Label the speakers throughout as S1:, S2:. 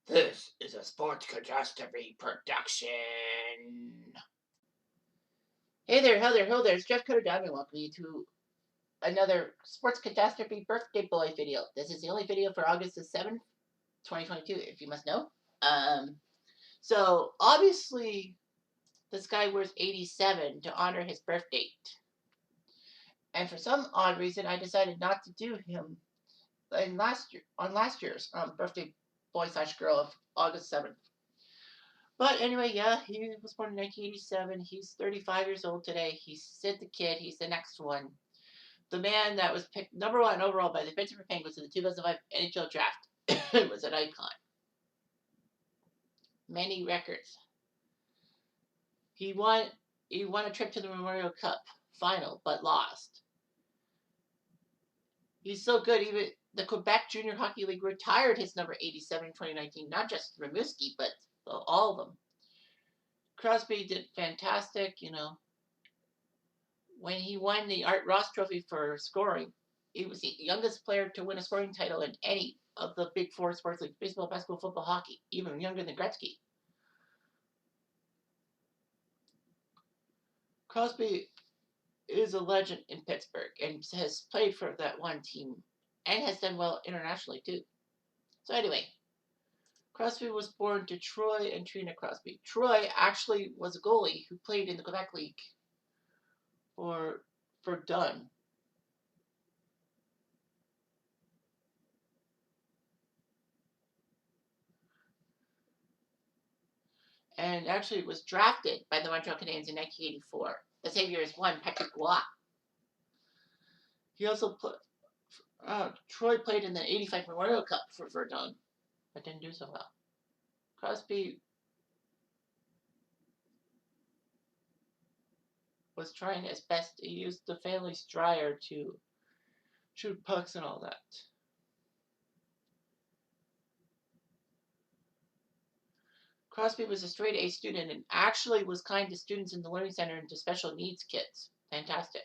S1: This is a Sports Catastrophe production. Hey there, hello there. It's Jeff Cutter and welcome you to another Sports Catastrophe birthday boy video. This is the only video for August the 7th, 2022, if you must know. So obviously, this guy wears 87 to honor his birth date. And for some odd reason, I decided not to do him on last year's birthday boy / girl of August 7th. But anyway, yeah, he was born in 1987. He's 35 years old today. He's Sid the Kid. He's the next one. The man that was picked number 1 overall by the Pittsburgh Penguins in the 2005 NHL draft was an icon. Many records. He won a trip to the Memorial Cup final, but lost. He's so good, even the Quebec Junior Hockey League retired his number 87 in 2019. Not just Rimouski, but all of them. Crosby did fantastic, When he won the Art Ross Trophy for scoring, he was the youngest player to win a scoring title in any of the big 4 sports leagues: baseball, basketball, football, hockey, even younger than Gretzky. Crosby is a legend in Pittsburgh and has played for that one team and has done well internationally too. So anyway, Crosby was born to Troy and Trina Crosby. Troy actually was a goalie who played in the Quebec League for Dunn. And actually was drafted by the Montreal Canadiens in 1984. The same year as one Patrick Roy. He also Troy played in the 85 Memorial Cup for Verdun, but didn't do so well. Crosby was trying his best to use the family's dryer to shoot pucks and all that. Crosby was a straight A student and actually was kind to students in the Learning Center and to special needs kids. Fantastic.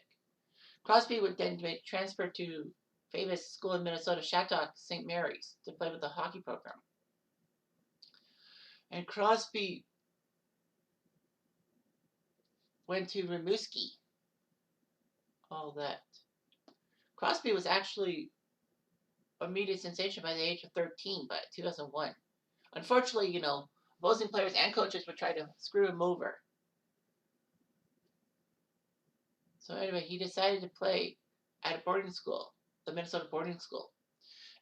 S1: Crosby would then make transfer to famous school in Minnesota, Shattuck St. Mary's, to play with the hockey program. And Crosby went to Rimouski. All that. Crosby was actually a media sensation by the age of 13, by 2001. Unfortunately, opposing players and coaches would try to screw him over. So anyway, he decided to play at a boarding school, the Minnesota boarding school.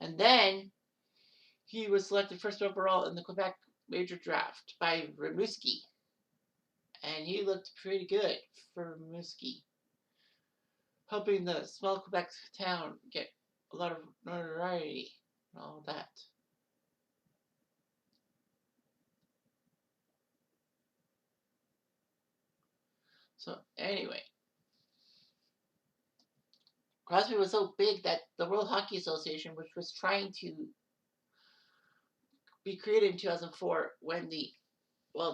S1: And then he was selected first overall in the Quebec major draft by Rimouski. And he looked pretty good for Rimouski, helping the small Quebec town get a lot of notoriety and all that. So anyway, Crosby was so big that the World Hockey Association, which was trying to be created in 2004 when the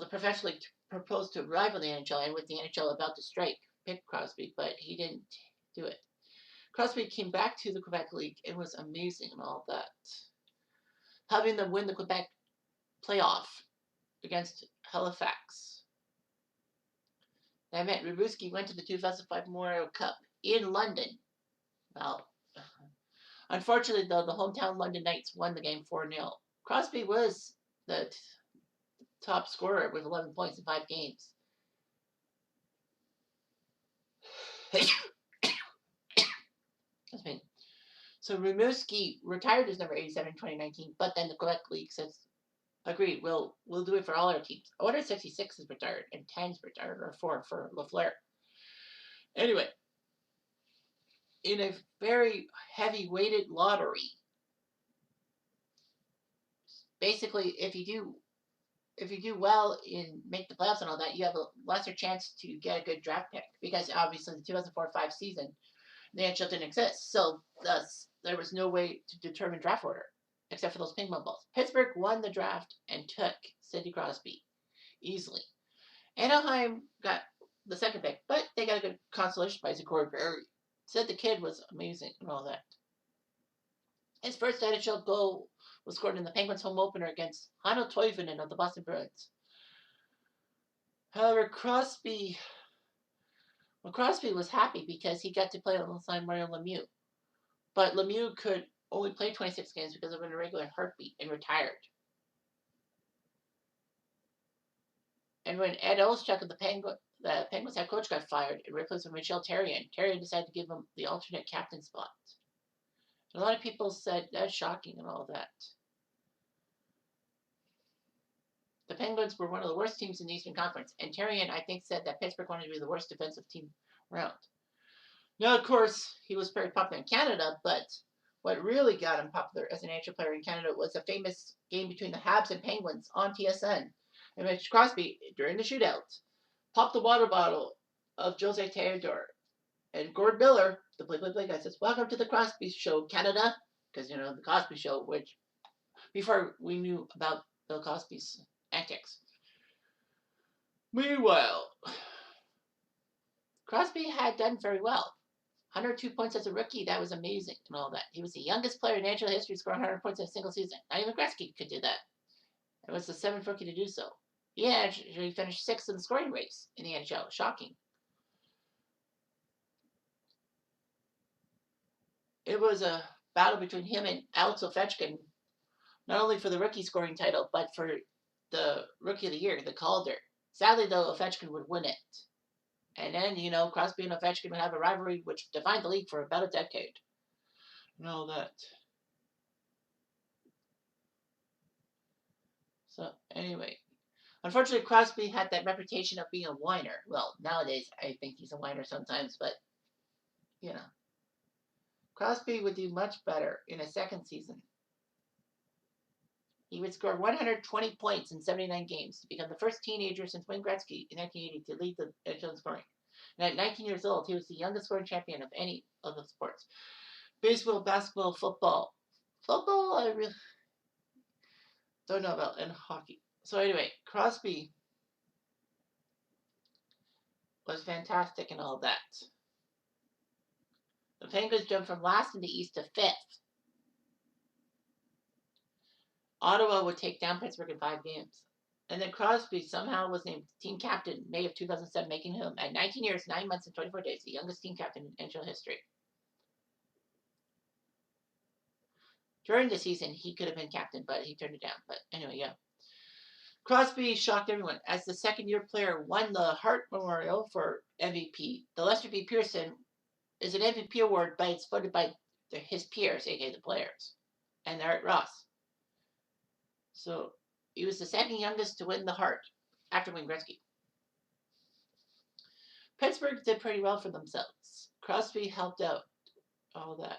S1: professional league proposed to rival the NHL, and with the NHL about to strike, picked Crosby, but he didn't do it. Crosby came back to the Quebec League and was amazing and all that, helping them win the Quebec playoff against Halifax. That meant Rimouski went to the 2005 Memorial Cup in London. Well, unfortunately, though, the hometown London Knights won the game 4-0. Crosby was the top scorer with 11 points in 5 games. So Rimouski retired his number 87 in 2019, but then the Quebec League says, agreed, we'll do it for all our teams. Order 66 is retired, and 10's retired, or 4 for Lafleur. Anyway, in a very heavy weighted lottery, basically, if you do well in make the playoffs and all that, you have a lesser chance to get a good draft pick, because obviously the 2004-05 season, the NHL didn't exist, so thus there was no way to determine draft order except for those ping pong balls. Pittsburgh won the draft and took Sidney Crosby easily. Anaheim got the second pick, but they got a good consolation prize in Corey Perry. Said the kid was amazing and all that. His first NHL goal was scored in the Penguins' home opener against Hanno Toivonen of the Boston Bruins. However, Crosby was happy because he got to play alongside Mario Lemieux. But Lemieux could only play 26 games because of an irregular heartbeat and retired. And when Ed Olszczuk of the Penguins head coach got fired and replaced with Michel Therrien decided to give him the alternate captain spot. And a lot of people said that's shocking and all that. The Penguins were one of the worst teams in the Eastern Conference, and Therrien, I think, said that Pittsburgh wanted to be the worst defensive team around. Now, of course, he was very popular in Canada, but what really got him popular as an NHL player in Canada was a famous game between the Habs and Penguins on TSN, in which Crosby, during the shootout, popped the water bottle of Jose Theodore. And Gord Miller, the play-by-play guy, says, "Welcome to the Crosby Show, Canada." Because, the Cosby Show, which, before we knew about Bill Cosby's antics. Meanwhile, Crosby had done very well. 102 points as a rookie, that was amazing and all that. He was the youngest player in NHL history to score 100 points in a single season. Not even Gretzky could do that. It was the 7th rookie to do so. He actually finished 6th in the scoring race in the NHL. Shocking. It was a battle between him and Alex Ovechkin, not only for the rookie scoring title, but for the Rookie of the Year, the Calder. Sadly, though, Ovechkin would win it. And then, Crosby and Ovechkin would have a rivalry which defined the league for about a decade. And all that. So, anyway. Unfortunately, Crosby had that reputation of being a whiner. Well, nowadays, I think he's a whiner sometimes, but, Crosby would do much better in a second season. He would score 120 points in 79 games to become the first teenager since Wayne Gretzky in 1980 to lead the NHL in scoring. And at 19 years old, he was the youngest scoring champion of any of the sports. Baseball, basketball, football. Football, I really don't know about, and hockey. So anyway, Crosby was fantastic and all that. The Penguins jumped from last in the East to 5th. Ottawa would take down Pittsburgh in 5 games. And then Crosby somehow was named team captain in May of 2007, making him, at 19 years, 9 months, and 24 days, the youngest team captain in NHL history. During the season, he could have been captain, but he turned it down. But anyway, yeah. Crosby shocked everyone as the second-year player won the Hart Memorial for MVP. The Lester B. Pearson is an MVP award, but it's voted by his peers, aka the players, and Art Ross. So he was the second youngest to win the Hart after Wayne Gretzky. Pittsburgh did pretty well for themselves. Crosby helped out all that.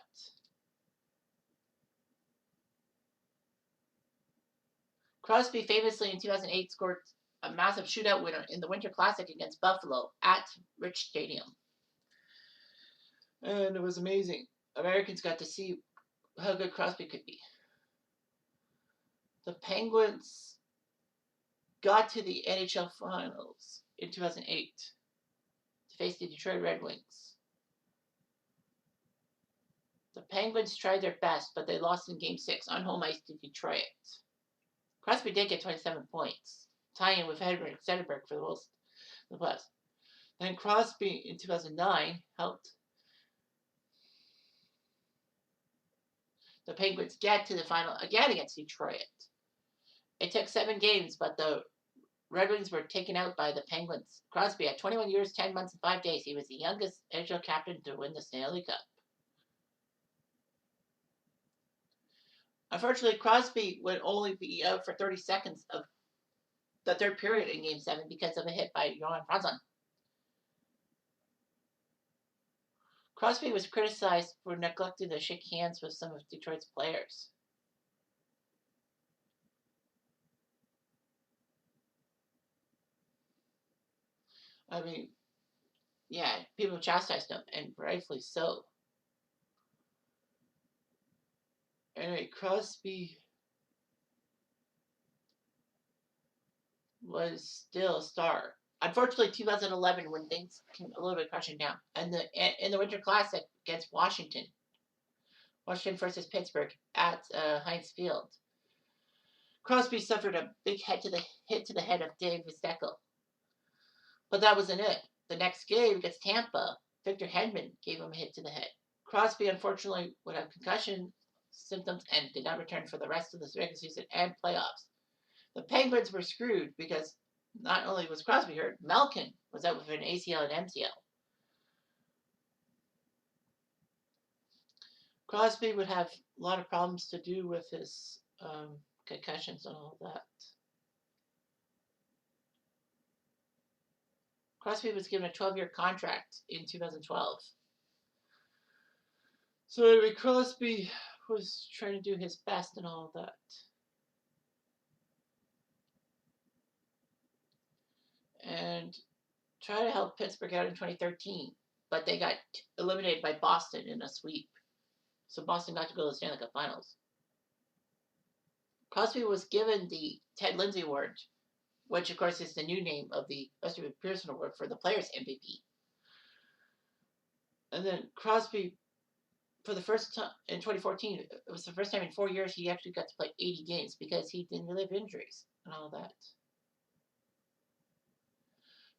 S1: Crosby famously in 2008 scored a massive shootout winner in the Winter Classic against Buffalo at Rich Stadium. And it was amazing. Americans got to see how good Crosby could be. The Penguins got to the NHL Finals in 2008 to face the Detroit Red Wings. The Penguins tried their best, but they lost in Game 6 on home ice to Detroit. Crosby did get 27 points, tying with Henrik Zetterberg for the playoffs. Then Crosby in 2009 helped the Penguins get to the final again against Detroit. It took 7 games, but the Red Wings were taken out by the Penguins. Crosby, at 21 years, 10 months, and 5 days, he was the youngest NHL captain to win the Stanley Cup. Unfortunately, Crosby would only be out for 30 seconds of the third period in Game 7 because of a hit by Johan Franzson. Crosby was criticized for neglecting to shake hands with some of Detroit's players. I mean, yeah, people chastised him, and rightfully so. Anyway, Crosby was still a star. Unfortunately, 2011, when things came a little bit crashing down, and in the Winter Classic against Washington versus Pittsburgh at Heinz Field, Crosby suffered a big hit to the head of Dave Steckel. But that wasn't it. The next game against Tampa, Victor Hedman gave him a hit to the head. Crosby, unfortunately, would have concussion symptoms and did not return for the rest of the regular season and playoffs. The Penguins were screwed because not only was Crosby hurt, Malkin was out with an ACL and MCL. Crosby would have a lot of problems to do with his concussions and all that. Crosby was given a 12-year contract in 2012. So anyway, Crosby was trying to do his best and all that. And try to help Pittsburgh out in 2013, but they got eliminated by Boston in a sweep. So Boston got to go to the Stanley Cup Finals. Crosby was given the Ted Lindsay Award, which of course is the new name of the Lester Pearson Award for the Players MVP. And then Crosby, for the first time in 2014, it was the first time in 4 years he actually got to play 80 games because he didn't really have injuries and all that.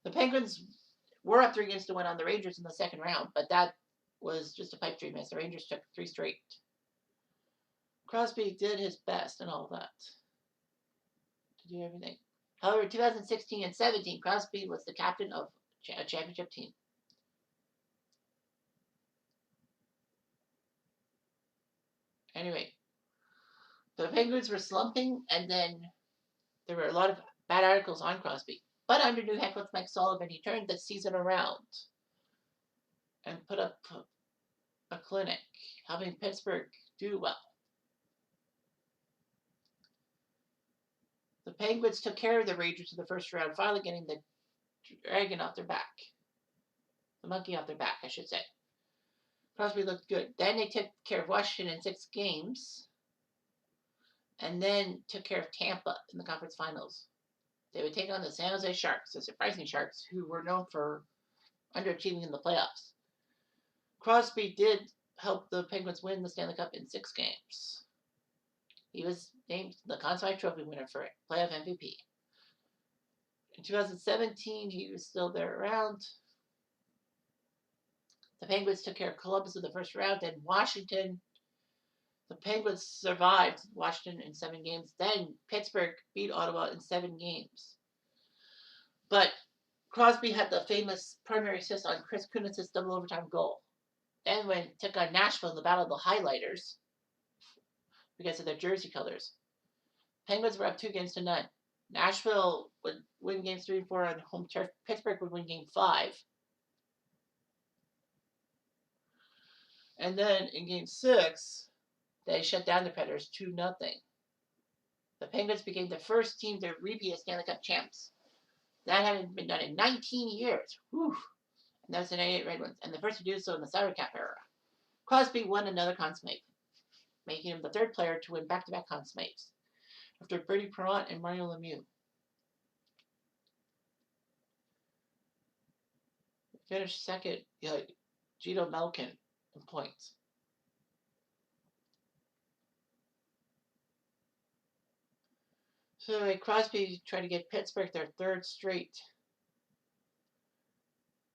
S1: The Penguins were up 3-1 on the Rangers in the second round, but that was just a pipe dream as the Rangers took 3 straight. Crosby did his best and all that to do everything. However, 2016 and 17, Crosby was the captain of a championship team. Anyway, the Penguins were slumping, and then there were a lot of bad articles on Crosby. But under new head coach Mike Sullivan, he turned the season around and put up a clinic, helping Pittsburgh do well. The Penguins took care of the Rangers in the first round, finally getting the dragon off their back. The monkey off their back, I should say. Crosby looked good. Then they took care of Washington in 6 games. And then took care of Tampa in the conference finals. They would take on the San Jose Sharks, the surprising Sharks, who were known for underachieving in the playoffs. Crosby did help the Penguins win the Stanley Cup in 6 games. He was named the Conn Smythe Trophy winner for playoff MVP. In 2017, he was still there around. The Penguins took care of Columbus in the first round, then Washington. The Penguins survived Washington in 7 games. Then Pittsburgh beat Ottawa in 7 games. But Crosby had the famous primary assist on Chris Kunitz' double overtime goal. Then when it took on Nashville in the Battle of the Highlighters, because of their jersey colors, Penguins were up 2-0. Nashville would win games 3 and 4 on home turf. Pittsburgh would win game 5. And then in game 6, they shut down the Predators 2-0. The Penguins became the first team to repeat as Stanley Cup champs. That hadn't been done in 19 years. Whew. And that was the 98 Red Wings, and the first to do so in the Salary Cap era. Crosby won another Conn Smythe, making him the 3rd player to win back-to-back Conn Smythes, after Bertie Perrant and Mario Lemieux. Finished second, Gino Malkin in points. So Crosby tried to get Pittsburgh their 3rd straight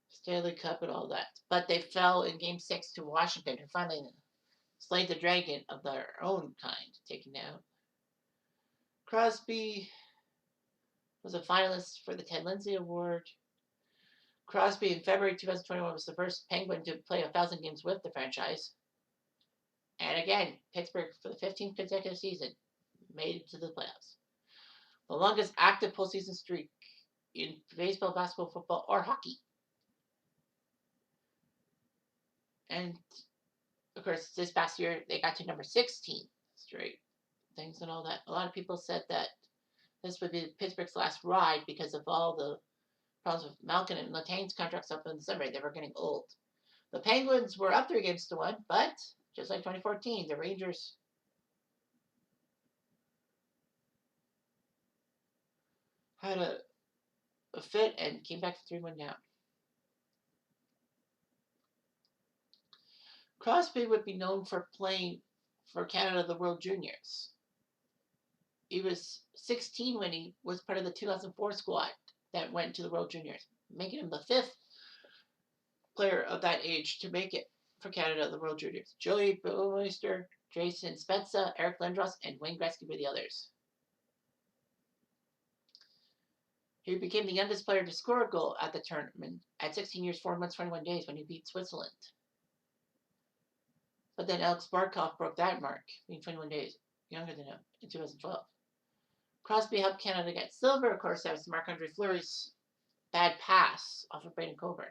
S1: Stanley Cup and all that. But they fell in Game 6 to Washington, who finally slayed the dragon of their own kind, taking out. Crosby was a finalist for the Ted Lindsay Award. Crosby in February 2021 was the first Penguin to play 1,000 games with the franchise. And again, Pittsburgh, for the 15th consecutive season, made it to the playoffs. The longest active postseason streak in baseball, basketball, football, or hockey. And, of course, this past year, they got to number 16 straight. Things and all that. A lot of people said that this would be Pittsburgh's last ride because of all the problems with Malkin and Letang's contracts up in the summer. They were getting old. The Penguins were up 3-1, but just like 2014, the Rangers had a fit and came back to 3-1 down. Crosby would be known for playing for Canada the World Juniors. He was 16 when he was part of the 2004 squad that went to the World Juniors, making him the 5th player of that age to make it for Canada, the World Juniors. Joey Boomeister, Jason Spezza, Eric Lindros, and Wayne Gretzky were the others. He became the youngest player to score a goal at the tournament at 16 years, 4 months, 21 days when he beat Switzerland. But then Alex Barkov broke that mark, being 21 days younger than him in 2012. Crosby helped Canada get silver, of course. That was Marc-Andre Fleury's bad pass off of Braden Coburn.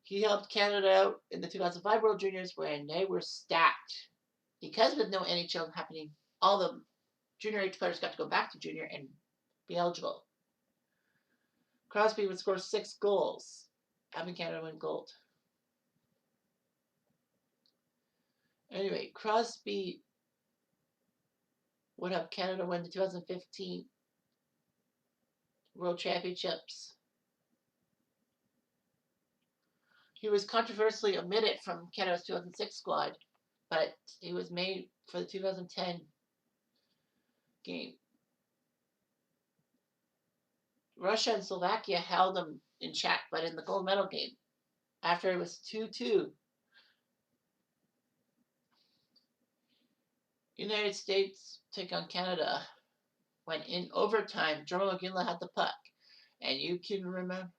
S1: He helped Canada out in the 2005 World Juniors when they were stacked. Because with no NHL happening, all the junior age players got to go back to junior and be eligible. Crosby would score 6 goals, having Canada win gold. Anyway, Crosby would have Canada win the 2015 World Championships. He was controversially omitted from Canada's 2006 squad, but he was made for the 2010 game. Russia and Slovakia held him in check, but in the gold medal game, after it was 2-2, United States took on Canada when in overtime, Joe McGinley had the puck. And you can remember,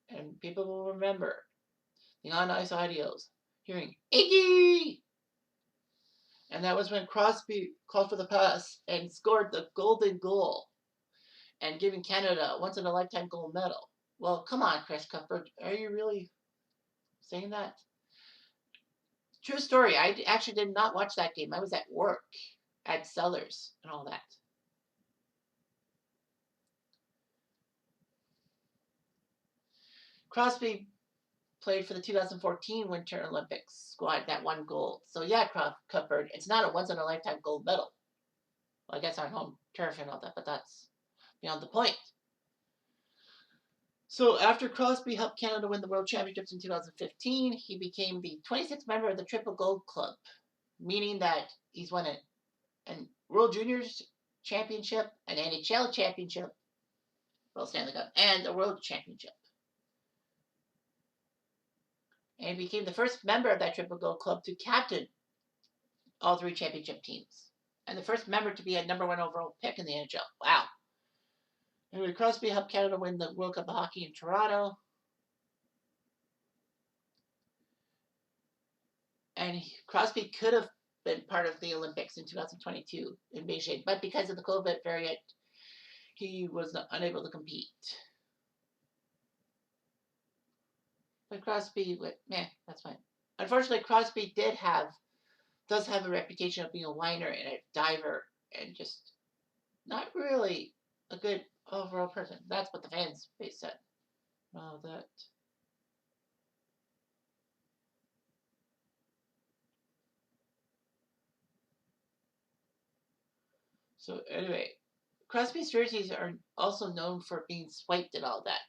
S1: and people will remember, the on-ice audios, hearing, Iggy! And that was when Crosby called for the pass and scored the golden goal and giving Canada a once-in-a-lifetime gold medal. Well, come on, Chris Cuthbert. Are you really saying that? True story. I actually did not watch that game. I was at work at Sellers and all that. Crosby played for the 2014 Winter Olympics squad that won gold. So yeah, Cuthbert, it's not a once-in-a-lifetime gold medal. Well, I guess on home turf and all that, but that's beyond the point. So after Crosby helped Canada win the World Championships in 2015, he became the 26th member of the Triple Gold Club, meaning that he's won a World Juniors Championship, an NHL Championship, World Stanley Cup, and a World Championship. And he became the first member of that Triple Gold Club to captain all 3 championship teams. And the first member to be a number 1 overall pick in the NHL. Wow. Anyway, Crosby helped Canada win the World Cup of Hockey in Toronto. And Crosby could have been part of the Olympics in 2022 in Beijing, but because of the COVID variant, he was unable to compete. But Crosby, that's fine. Unfortunately, Crosby does have a reputation of being a whiner and a diver and just not really a good overall person. That's what the fans base said. All that. So anyway, Crosby's jerseys are also known for being swiped and all that.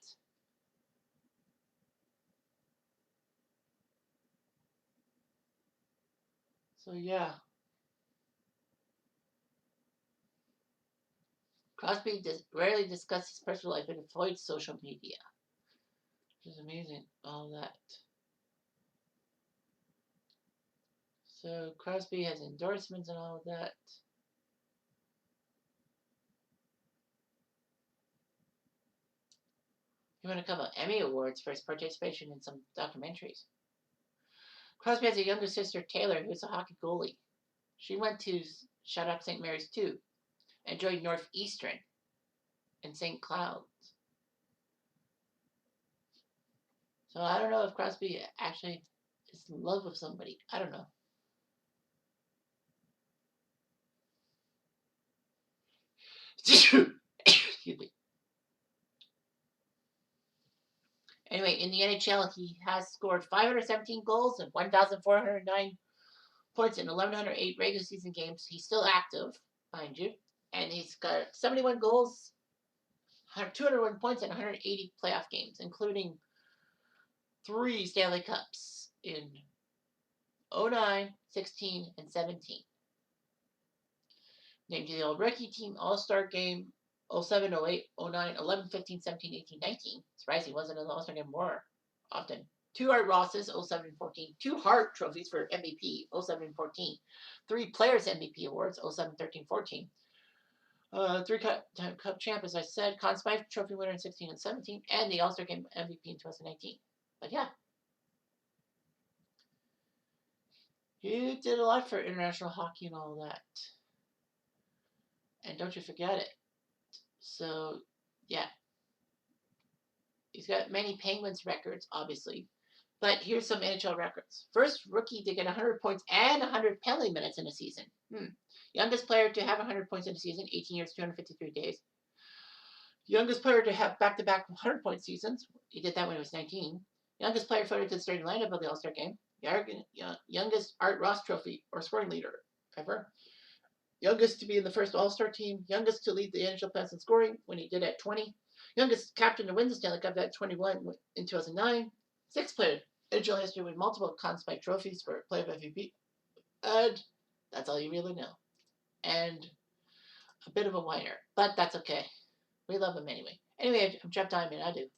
S1: So yeah. Crosby rarely discusses his personal life and avoids social media. Which is amazing, all that. So Crosby has endorsements and all of that. He won a couple of Emmy Awards for his participation in some documentaries. Crosby has a younger sister, Taylor, who is a hockey goalie. She went to Shattuck St. Mary's too and joined Northeastern in St. Cloud. So I don't know if Crosby actually is in love with somebody. I don't know. Excuse me. Anyway, in the NHL, he has scored 517 goals and 1,409 points in 1,108 regular season games. He's still active, mind you. And he's got 71 goals, 201 points, and 180 playoff games, including 3 Stanley Cups in 09, 16, and 17. Named to the All Rookie Team, All-Star Game, 07, 08, 09, 11, 15, 17, 18, 19. Surprised he wasn't in the All-Star Game more often. 2 Art Rosses, 07 and 14. 2 Hart trophies for MVP, 07 and 14. 3 Players MVP Awards, 07, 13, 14. 3 Cup champ, as I said. Conn Smythe Trophy winner in 16 and 17. And the All-Star Game MVP in 2019. But yeah. He did a lot for international hockey and all that. And don't you forget it. So, yeah. He's got many Penguins records, obviously. But here's some NHL records. First rookie to get 100 points and 100 penalty minutes in a season. Youngest player to have 100 points in a season, 18 years, 253 days. Youngest player to have back-to-back 100-point seasons. He did that when he was 19. Youngest player voted to the starting lineup of the All-Star Game. Youngest Art Ross Trophy or scoring leader ever. Youngest to be in the first All-Star team. Youngest to lead the NHL playoffs in scoring when he did at 20. Youngest captain to win the Stanley Cup at 21 in 2009. Sixth player in NHL history with multiple Conn Smythe trophies for player of MVP. And that's all you really know. And a bit of a whiner, but that's okay. We love him anyway. Anyway, I'm Jeff Diamond. I do.